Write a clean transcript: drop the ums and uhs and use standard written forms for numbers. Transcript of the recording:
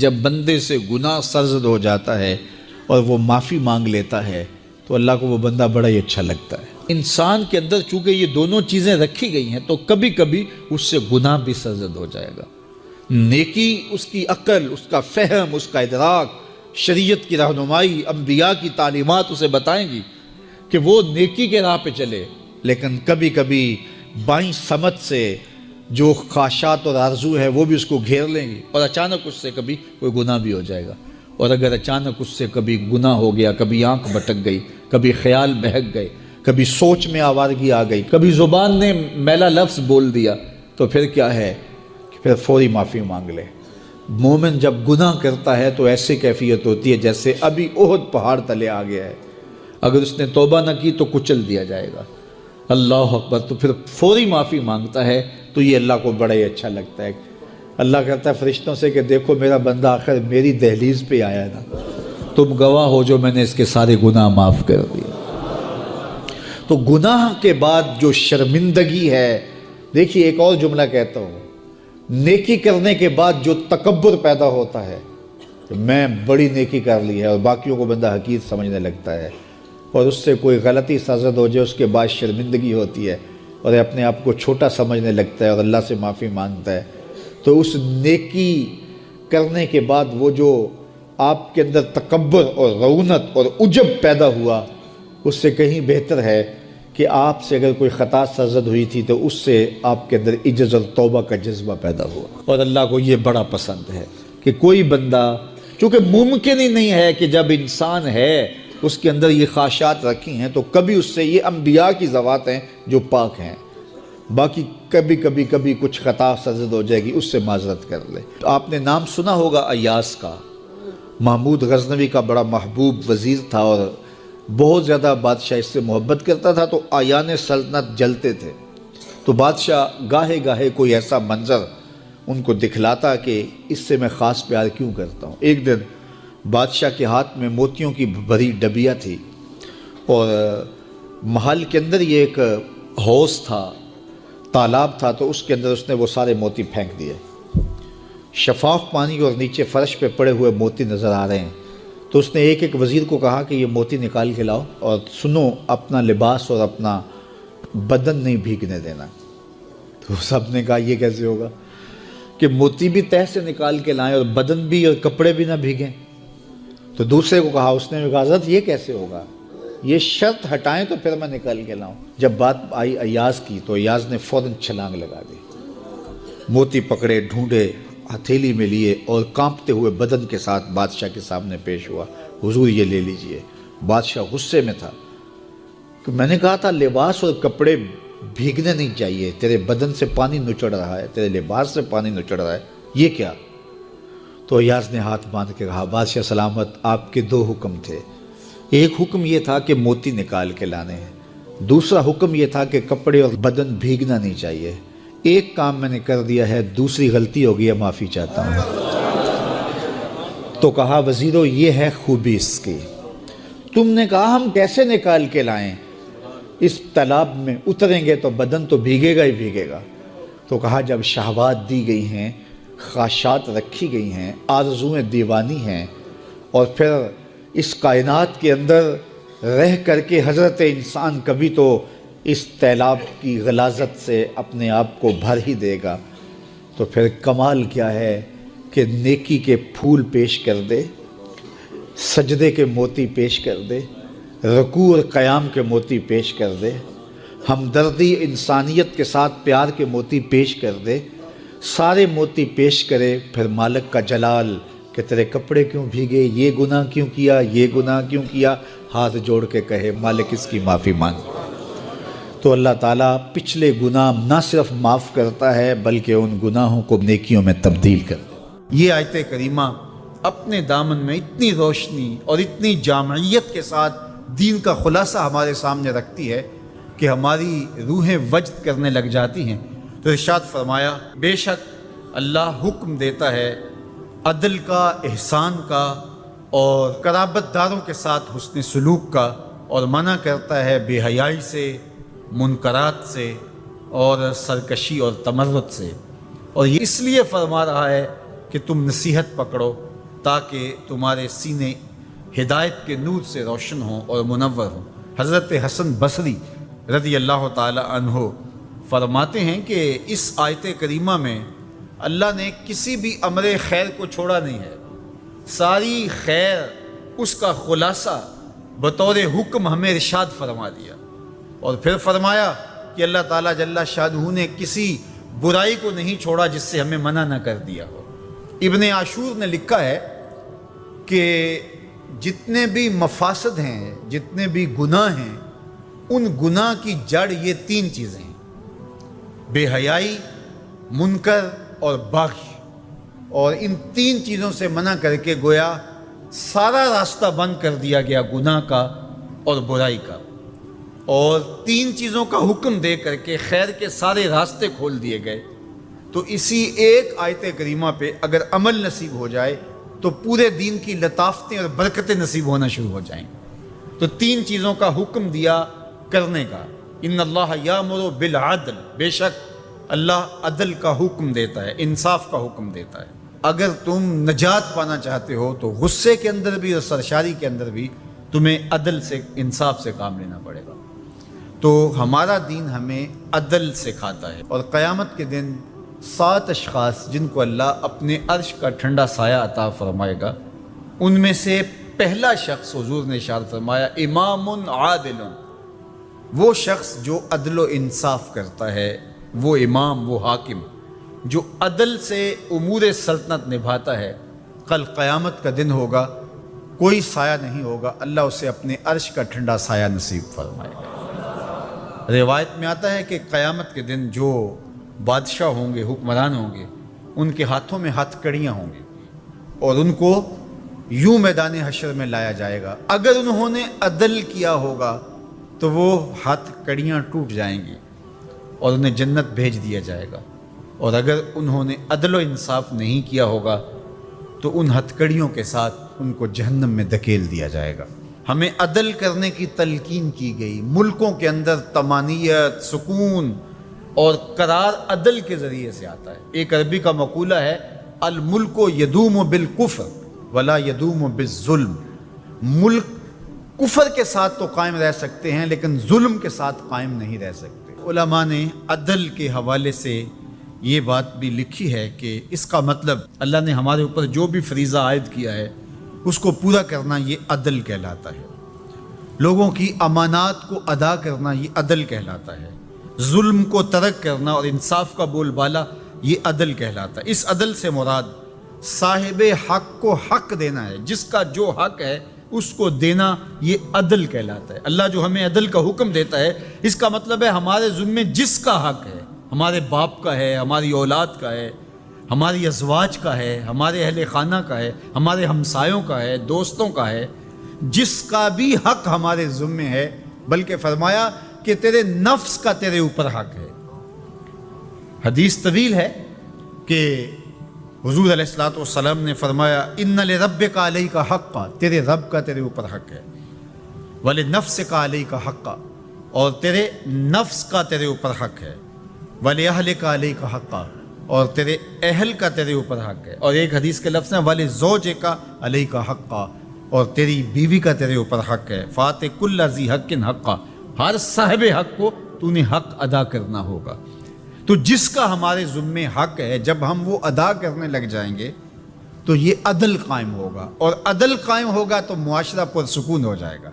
جب بندے سے گناہ سرزد ہو جاتا ہے اور وہ معافی مانگ لیتا ہے تو اللہ کو وہ بندہ بڑا ہی اچھا لگتا ہے۔ انسان کے اندر چونکہ یہ دونوں چیزیں رکھی گئی ہیں تو کبھی کبھی اس سے گناہ بھی سرزد ہو جائے گا۔ نیکی اس کی عقل، اس کا فہم، اس کا ادراک، شریعت کی رہنمائی، انبیاء کی تعلیمات اسے بتائیں گی کہ وہ نیکی کے راہ پہ چلے، لیکن کبھی کبھی بائیں سمت سے جو خواہشات اور آرزو ہے وہ بھی اس کو گھیر لیں گی اور اچانک اس سے کبھی کوئی گناہ بھی ہو جائے گا۔ اور اگر اچانک اس سے کبھی گناہ ہو گیا، کبھی آنکھ بھٹک گئی، کبھی خیال بہک گئے، کبھی سوچ میں آوارگی آ گئی، کبھی زبان نے میلا لفظ بول دیا، تو پھر کیا ہے کہ پھر فوری معافی مانگ لے۔ مومن جب گناہ کرتا ہے تو ایسی کیفیت ہوتی ہے جیسے ابھی احد پہاڑ تلے آ گیا ہے، اگر اس نے توبہ نہ کی تو کچل دیا جائے گا۔ اللہ اکبر، تو پھر فوری معافی مانگتا ہے تو یہ اللہ کو بڑا ہی اچھا لگتا ہے۔ اللہ کہتا ہے فرشتوں سے کہ دیکھو میرا بندہ آخر میری دہلیز پہ آیا نا، تم گواہ ہو جو میں نے اس کے سارے گناہ معاف کر دیے۔ تو گناہ کے بعد جو شرمندگی ہے، دیکھیے ایک اور جملہ کہتا ہوں، نیکی کرنے کے بعد جو تکبر پیدا ہوتا ہے کہ میں بڑی نیکی کر لی ہے اور باقیوں کو بندہ حقیر سمجھنے لگتا ہے، اور اس سے کوئی غلطی سرزد ہو جائے اس کے بعد شرمندگی ہوتی ہے اور اپنے آپ کو چھوٹا سمجھنے لگتا ہے اور اللہ سے معافی مانگتا ہے، تو اس نیکی کرنے کے بعد وہ جو آپ کے اندر تکبر اور رعونت اور عجب پیدا ہوا، اس سے کہیں بہتر ہے کہ آپ سے اگر کوئی خطا سرزد ہوئی تھی تو اس سے آپ کے اندر عجز اور توبہ کا جذبہ پیدا ہوا۔ اور اللہ کو یہ بڑا پسند ہے کہ کوئی بندہ، چونکہ ممکن ہی نہیں ہے کہ جب انسان ہے اس کے اندر یہ خواہشات رکھی ہیں تو کبھی اس سے، یہ انبیاء کی ذوات ہیں جو پاک ہیں، باقی کبھی کچھ خطا سرزد ہو جائے گی، اس سے معذرت کر لے۔ آپ نے نام سنا ہوگا ایاس کا، محمود غزنوی کا بڑا محبوب وزیر تھا اور بہت زیادہ بادشاہ اس سے محبت کرتا تھا، تو آیان سلطنت جلتے تھے، تو بادشاہ گاہے گاہے کوئی ایسا منظر ان کو دکھلاتا کہ اس سے میں خاص پیار کیوں کرتا ہوں۔ ایک دن بادشاہ کے ہاتھ میں موتیوں کی بھری ڈبیا تھی اور محل کے اندر یہ ایک حوض تھا، تالاب تھا، تو اس کے اندر اس نے وہ سارے موتی پھینک دیے۔ شفاف پانی اور نیچے فرش پہ پڑے ہوئے موتی نظر آ رہے ہیں، تو اس نے ایک ایک وزیر کو کہا کہ یہ موتی نکال کے لاؤ اور سنو اپنا لباس اور اپنا بدن نہیں بھیگنے دینا۔ تو سب نے کہا یہ کیسے ہوگا کہ موتی بھی تہہ سے نکال کے لائیں اور بدن بھی اور کپڑے بھی نہ بھیگیں؟ تو دوسرے کو کہا، اس نے کہا حضرت یہ کیسے ہوگا، یہ شرط ہٹائیں تو پھر میں نکال کے لاؤں۔ جب بات آئی ایاز کی تو ایاز نے فوراً چھلانگ لگا دی، موتی پکڑے، ڈھونڈے، ہتھیلی میں لیے اور کانپتے ہوئے بدن کے ساتھ بادشاہ کے سامنے پیش ہوا، حضور یہ لے لیجئے۔ بادشاہ غصے میں تھا کہ میں نے کہا تھا لباس اور کپڑے بھیگنے نہیں چاہیے، تیرے بدن سے پانی نچڑ رہا ہے، تیرے لباس سے پانی نچڑ رہا ہے، یہ کیا؟ تو ایاز نے ہاتھ باندھ کے کہا بادشاہ سلامت، آپ کے دو حکم تھے، ایک حکم یہ تھا کہ موتی نکال کے لانے ہیں، دوسرا حکم یہ تھا کہ کپڑے اور بدن بھیگنا نہیں چاہیے۔ ایک کام میں نے کر دیا ہے، دوسری غلطی ہو گئی ہے، معافی چاہتا ہوں۔ تو کہا وزیرو یہ ہے خوبی اس کی، تم نے کہا ہم کیسے نکال کے لائیں، اس تالاب میں اتریں گے تو بدن تو بھیگے گا ہی بھیگے گا۔ تو کہا جب شہوات دی گئی ہیں، خواہشات رکھی گئی ہیں، آرزویں دیوانی ہیں، اور پھر اس کائنات کے اندر رہ کر کے حضرت انسان کبھی تو اس تالاب کی غلاظت سے اپنے آپ کو بھر ہی دے گا، تو پھر کمال کیا ہے کہ نیکی کے پھول پیش کر دے، سجدے کے موتی پیش کر دے، رکوع اور قیام کے موتی پیش کر دے، ہمدردی انسانیت کے ساتھ پیار کے موتی پیش کر دے، سارے موتی پیش کرے، پھر مالک کا جلال کہ تیرے کپڑے کیوں بھیگے، یہ گناہ کیوں کیا، یہ گناہ کیوں کیا، ہاتھ جوڑ کے کہے مالک اس کی معافی مانگ، تو اللہ تعالیٰ پچھلے گناہ نہ صرف معاف کرتا ہے بلکہ ان گناہوں کو نیکیوں میں تبدیل کرتا ہے۔ یہ آیت کریمہ اپنے دامن میں اتنی روشنی اور اتنی جامعیت کے ساتھ دین کا خلاصہ ہمارے سامنے رکھتی ہے کہ ہماری روحیں وجد کرنے لگ جاتی ہیں۔ تو ارشاد فرمایا بے شک اللہ حکم دیتا ہے عدل کا، احسان کا اور قرابت داروں کے ساتھ حسن سلوک کا، اور منع کرتا ہے بے حیائی سے، منکرات سے اور سرکشی اور تمرد سے، اور یہ اس لیے فرما رہا ہے کہ تم نصیحت پکڑو تاکہ تمہارے سینے ہدایت کے نور سے روشن ہوں اور منور ہوں۔ حضرت حسن بصری رضی اللہ تعالی عنہ فرماتے ہیں کہ اس آیت کریمہ میں اللہ نے کسی بھی امر خیر کو چھوڑا نہیں ہے، ساری خیر اس کا خلاصہ بطور حکم ہمیں ارشاد فرما دیا، اور پھر فرمایا کہ اللہ تعالیٰ جل شانہ نے کسی برائی کو نہیں چھوڑا جس سے ہمیں منع نہ کر دیا ہو۔ ابن عاشور نے لکھا ہے کہ جتنے بھی مفاسد ہیں، جتنے بھی گناہ ہیں، ان گناہ کی جڑ یہ تین چیزیں ہیں: بے حیائی، منکر اور باغی۔ اور ان تین چیزوں سے منع کر کے گویا سارا راستہ بند کر دیا گیا گناہ کا اور برائی کا، اور تین چیزوں کا حکم دے کر کے خیر کے سارے راستے کھول دیے گئے۔ تو اسی ایک آیت کریمہ پہ اگر عمل نصیب ہو جائے تو پورے دین کی لطافتیں اور برکتیں نصیب ہونا شروع ہو جائیں۔ تو تین چیزوں کا حکم دیا کرنے کا، ان اللہ یامر بالعدل، بے شک اللہ عدل کا حکم دیتا ہے، انصاف کا حکم دیتا ہے۔ اگر تم نجات پانا چاہتے ہو تو غصے کے اندر بھی اور سرشاری کے اندر بھی تمہیں عدل سے، انصاف سے کام لینا پڑے گا۔ تو ہمارا دین ہمیں عدل سکھاتا ہے، اور قیامت کے دن 7 اشخاص جن کو اللہ اپنے عرش کا ٹھنڈا سایہ عطا فرمائے گا، ان میں سے پہلا شخص حضور نے ارشاد فرمایا امام عادل، وہ شخص جو عدل و انصاف کرتا ہے، وہ امام، وہ حاکم جو عدل سے امور سلطنت نبھاتا ہے، کل قیامت کا دن ہوگا، کوئی سایہ نہیں ہوگا، اللہ اسے اپنے عرش کا ٹھنڈا سایہ نصیب فرمائے گا۔ روایت میں آتا ہے کہ قیامت کے دن جو بادشاہ ہوں گے، حکمران ہوں گے، ان کے ہاتھوں میں ہتھ کڑیاں ہوں گی، اور ان کو یوں میدان حشر میں لایا جائے گا۔ اگر انہوں نے عدل کیا ہوگا تو وہ ہتھ کڑیاں ٹوٹ جائیں گی اور انہیں جنت بھیج دیا جائے گا، اور اگر انہوں نے عدل و انصاف نہیں کیا ہوگا تو ان ہتھ کڑیوں کے ساتھ ان کو جہنم میں دھکیل دیا جائے گا۔ ہمیں عدل کرنے کی تلقین کی گئی۔ ملکوں کے اندر طمانینت، سکون اور قرار عدل کے ذریعے سے آتا ہے۔ ایک عربی کا مقولہ ہے الملک یدوم بالکفر ولا یدوم بالظلم، ملک کفر کے ساتھ تو قائم رہ سکتے ہیں لیکن ظلم کے ساتھ قائم نہیں رہ سکتے۔ علماء نے عدل کے حوالے سے یہ بات بھی لکھی ہے کہ اس کا مطلب اللہ نے ہمارے اوپر جو بھی فریضہ عائد کیا ہے اس کو پورا کرنا یہ عدل کہلاتا ہے۔ لوگوں کی امانات کو ادا کرنا یہ عدل کہلاتا ہے۔ ظلم کو ترک کرنا اور انصاف کا بول بالا یہ عدل کہلاتا ہے۔ اس عدل سے مراد صاحب حق کو حق دینا ہے، جس کا جو حق ہے اس کو دینا یہ عدل کہلاتا ہے۔ اللہ جو ہمیں عدل کا حکم دیتا ہے، اس کا مطلب ہے ہمارے ذمے جس کا حق ہے، ہمارے باپ کا ہے، ہماری اولاد کا ہے، ہماری ازواج کا ہے، ہمارے اہل خانہ کا ہے، ہمارے ہمسایوں کا ہے، دوستوں کا ہے، جس کا بھی حق ہمارے ذمے ہے، بلکہ فرمایا کہ تیرے نفس کا تیرے اوپر حق ہے۔ حدیث طویل ہے کہ حضور علیہ الصلوۃ والسلام نے فرمایا ان لربک علیک حقا، تیرے رب کا تیرے اوپر حق ہے، ولنفسک علیک حقا، اور تیرے نفس کا تیرے اوپر حق ہے، ولأہلک علیک حقا، اور تیرے اہل کا تیرے اوپر حق ہے، اور ایک حدیث کے لفظ ہیں وَلِزَوْجِكَ عَلَيْكَ حَقًّا، اور تیری بیوی کا تیرے اوپر حق ہے، فَآتِ كُلَّ ذِي حَقٍّ حَقًّا، ہر صاحب حق کو تو نے حق ادا کرنا ہوگا۔ تو جس کا ہمارے ذمے حق ہے، جب ہم وہ ادا کرنے لگ جائیں گے تو یہ عدل قائم ہوگا، اور عدل قائم ہوگا تو معاشرہ پرسکون ہو جائے گا۔